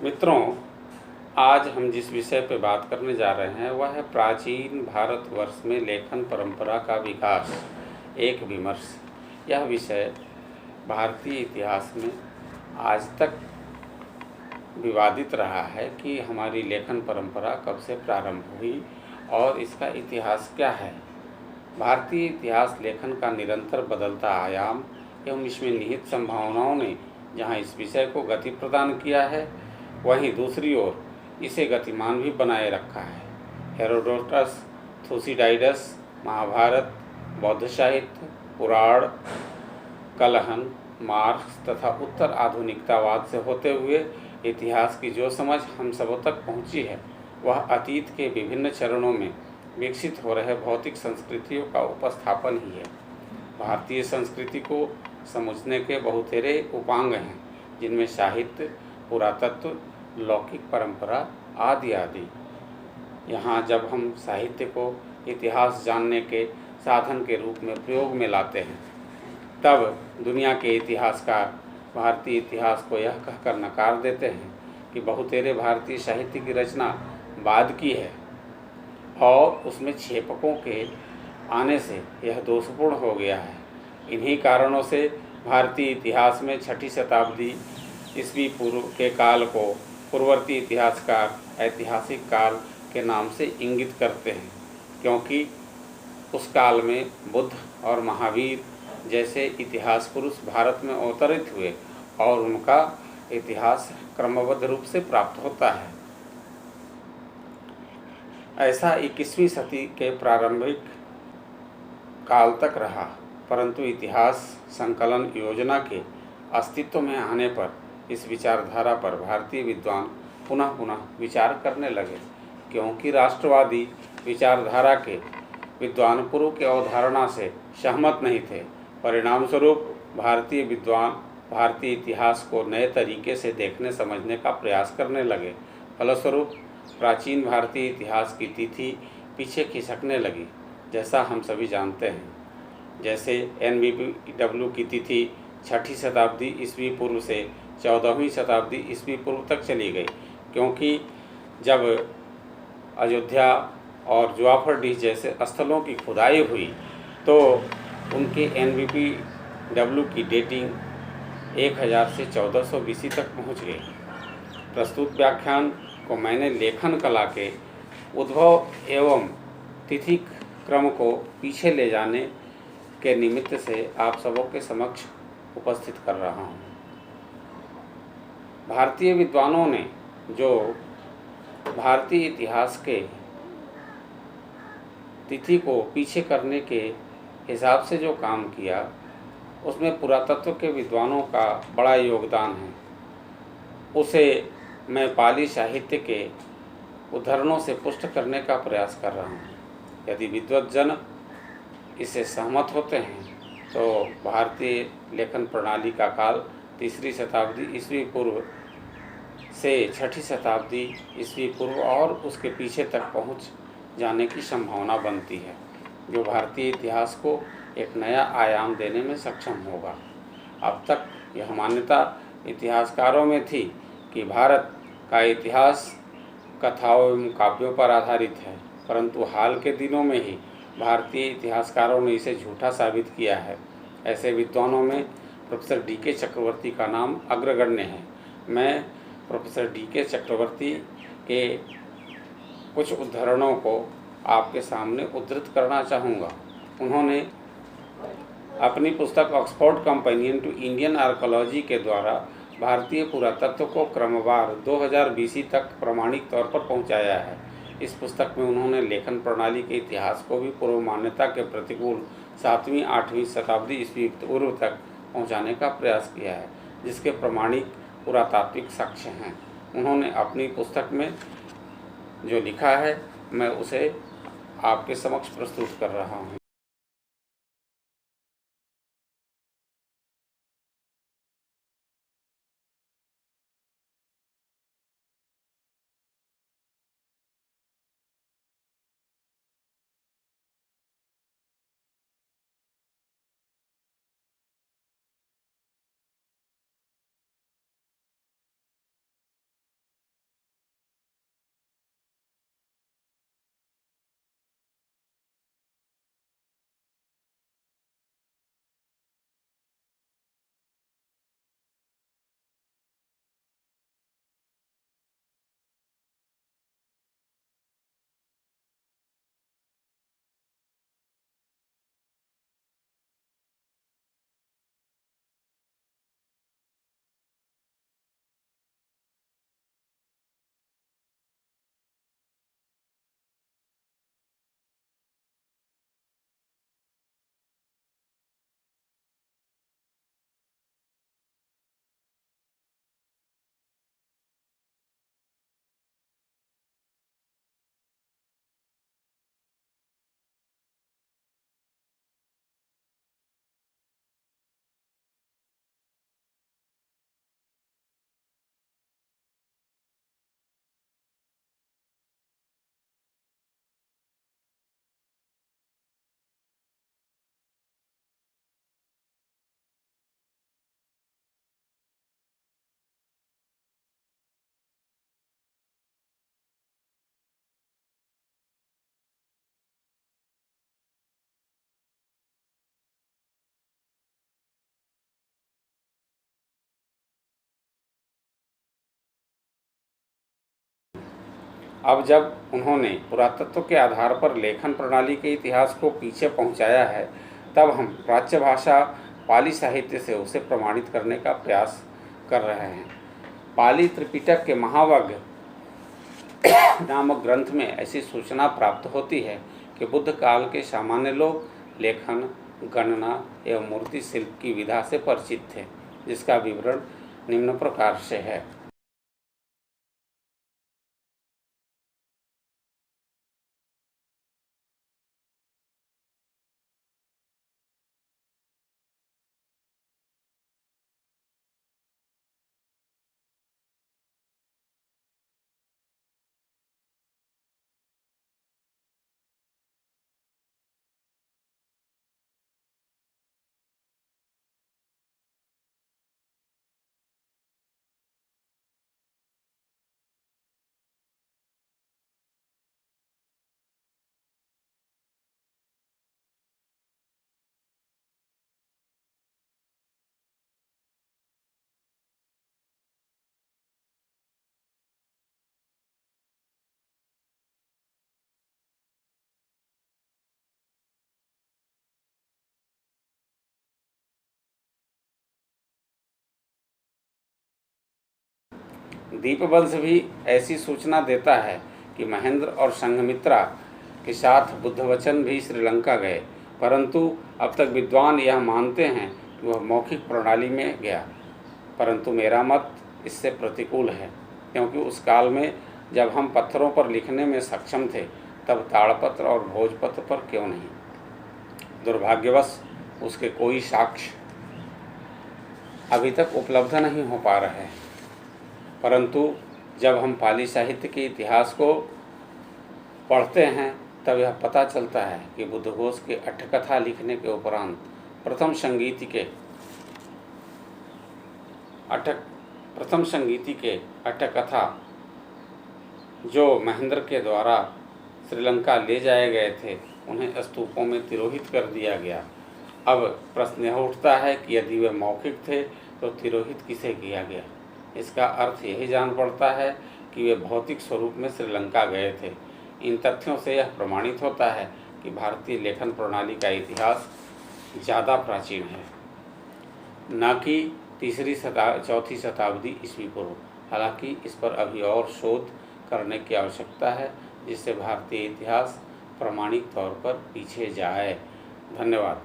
मित्रों, आज हम जिस विषय पर बात करने जा रहे हैं वह है प्राचीन भारतवर्ष में लेखन परंपरा का विकास, एक विमर्श। यह विषय भारतीय इतिहास में आज तक विवादित रहा है कि हमारी लेखन परंपरा कब से प्रारंभ हुई और इसका इतिहास क्या है। भारतीय इतिहास लेखन का निरंतर बदलता आयाम एवं इसमें निहित संभावनाओं ने जहाँ इस विषय को गति प्रदान किया है, वहीं दूसरी ओर इसे गतिमान भी बनाए रखा है। हेरोडोटस, थुसिडाइडस, महाभारत, बौद्ध साहित्य, पुराण, कलहन, मार्क्स तथा उत्तर आधुनिकतावाद से होते हुए इतिहास की जो समझ हम सबों तक पहुँची है, वह अतीत के विभिन्न चरणों में विकसित हो रहे भौतिक संस्कृतियों का उपस्थापन ही है। भारतीय संस्कृति को समझने के बहुतेरे उपांग हैं, जिनमें साहित्य, पुरातत्व, लौकिक परंपरा आदि आदि। यहाँ जब हम साहित्य को इतिहास जानने के साधन के रूप में प्रयोग में लाते हैं, तब दुनिया के इतिहासकार भारतीय इतिहास को यह कहकर नकार देते हैं कि बहुतेरे भारतीय साहित्य की रचना बाद की है और उसमें छेपकों के आने से यह दोषपूर्ण हो गया है। इन्हीं कारणों से भारतीय इतिहास में 6ठी शताब्दी ईस्वी पूर्व के काल को पूर्ववर्ती इतिहासकार ऐतिहासिक काल के नाम से इंगित करते हैं, क्योंकि उस काल में बुद्ध और महावीर जैसे इतिहास पुरुष भारत में अवतरित हुए और उनका इतिहास क्रमबद्ध रूप से प्राप्त होता है। ऐसा 21वीं सदी के प्रारंभिक काल तक रहा, परंतु इतिहास संकलन योजना के अस्तित्व में आने पर इस विचारधारा पर भारतीय विद्वान पुनः पुनः विचार करने लगे, क्योंकि राष्ट्रवादी विचारधारा के विद्वान पूर्व की अवधारणा से सहमत नहीं थे। परिणामस्वरूप भारतीय विद्वान भारतीय इतिहास को नए तरीके से देखने समझने का प्रयास करने लगे। फलस्वरूप प्राचीन भारतीय इतिहास की तिथि पीछे खिसकने लगी, जैसा हम सभी जानते हैं। जैसे NBPW की तिथि 6ठी शताब्दी ईस्वी पूर्व से 14वीं शताब्दी ईस्वी पूर्व तक चली गई, क्योंकि जब अयोध्या और जुआफरडीह जैसे स्थलों की खुदाई हुई तो उनके NBPW की डेटिंग 1000 से 1400 BC तक पहुंच गई। प्रस्तुत व्याख्यान को मैंने लेखन कला के उद्भव एवं तिथि क्रम को पीछे ले जाने के निमित्त से आप सबों के समक्ष उपस्थित कर रहा हूँ। भारतीय विद्वानों ने जो भारतीय इतिहास के तिथि को पीछे करने के हिसाब से जो काम किया, उसमें पुरातत्व के विद्वानों का बड़ा योगदान है। उसे मैं पाली साहित्य के उद्धरणों से पुष्ट करने का प्रयास कर रहा हूँ। यदि विद्वज्जन इससे सहमत होते हैं तो भारतीय लेखन प्रणाली का काल 3री शताब्दी ईस्वी पूर्व से 6ठी शताब्दी ईस्वी पूर्व और उसके पीछे तक पहुँच जाने की संभावना बनती है, जो भारतीय इतिहास को एक नया आयाम देने में सक्षम होगा। अब तक यह मान्यता इतिहासकारों में थी कि भारत का इतिहास कथाओं एवं काव्यों पर आधारित है, परंतु हाल के दिनों में ही भारतीय इतिहासकारों ने इसे झूठा साबित किया है। ऐसे विद्वानों में प्रोफेसर DK चक्रवर्ती का नाम अग्रगण्य है। मैं प्रोफेसर DK चक्रवर्ती के कुछ उद्धरणों को आपके सामने उद्धृत करना चाहूँगा। उन्होंने अपनी पुस्तक Oxford companion to Indian archaeology के द्वारा भारतीय पुरातत्व को क्रमवार 2000 BC तक प्रमाणिक तौर पर पहुंचाया है। इस पुस्तक में उन्होंने लेखन प्रणाली के इतिहास को भी पूर्व मान्यता के प्रतिकूल 7वीं 8वीं शताब्दी ईस्वी पूर्व तक पहुंचाने का प्रयास किया है, जिसके प्रमाणिक पुरातात्विक साक्ष्य हैं। उन्होंने अपनी पुस्तक में जो लिखा है, मैं उसे आपके समक्ष प्रस्तुत कर रहा हूँ। अब जब उन्होंने पुरातत्व के आधार पर लेखन प्रणाली के इतिहास को पीछे पहुंचाया है, तब हम प्राच्य भाषा पाली साहित्य से उसे प्रमाणित करने का प्रयास कर रहे हैं। पाली त्रिपिटक के महावग्ग नामक ग्रंथ में ऐसी सूचना प्राप्त होती है कि बुद्ध काल के सामान्य लोग लेखन, गणना एवं मूर्ति शिल्प की विधा से परिचित थे, जिसका विवरण निम्न प्रकार से है। दीपवंश भी ऐसी सूचना देता है कि महेंद्र और संघमित्रा के साथ बुद्धवचन भी श्रीलंका गए, परंतु अब तक विद्वान यह मानते हैं कि वह मौखिक प्रणाली में गया। परंतु मेरा मत इससे प्रतिकूल है, क्योंकि उस काल में जब हम पत्थरों पर लिखने में सक्षम थे, तब ताड़पत्र और भोजपत्र पर क्यों नहीं। दुर्भाग्यवश उसके कोई साक्ष्य अभी तक उपलब्ध नहीं हो पा रहे हैं। परंतु जब हम पाली साहित्य के इतिहास को पढ़ते हैं, तब यह पता चलता है कि बुद्धघोष के अट्ठकथा लिखने के उपरांत प्रथम संगीति के अट्ठकथा जो महेंद्र के द्वारा श्रीलंका ले जाए गए थे, उन्हें स्तूपों में तिरोहित कर दिया गया। अब प्रश्न यह उठता है कि यदि वे मौखिक थे तो तिरोहित किसे किया गया। इसका अर्थ यही जान पड़ता है कि वे भौतिक स्वरूप में श्रीलंका गए थे। इन तथ्यों से यह प्रमाणित होता है कि भारतीय लेखन प्रणाली का इतिहास ज़्यादा प्राचीन है, न कि 3री-4वीं शताब्दी ईस्वी पूर्व। हालांकि इस पर अभी और शोध करने की आवश्यकता है, जिससे भारतीय इतिहास प्रामाणिक तौर पर पीछे जाए। धन्यवाद।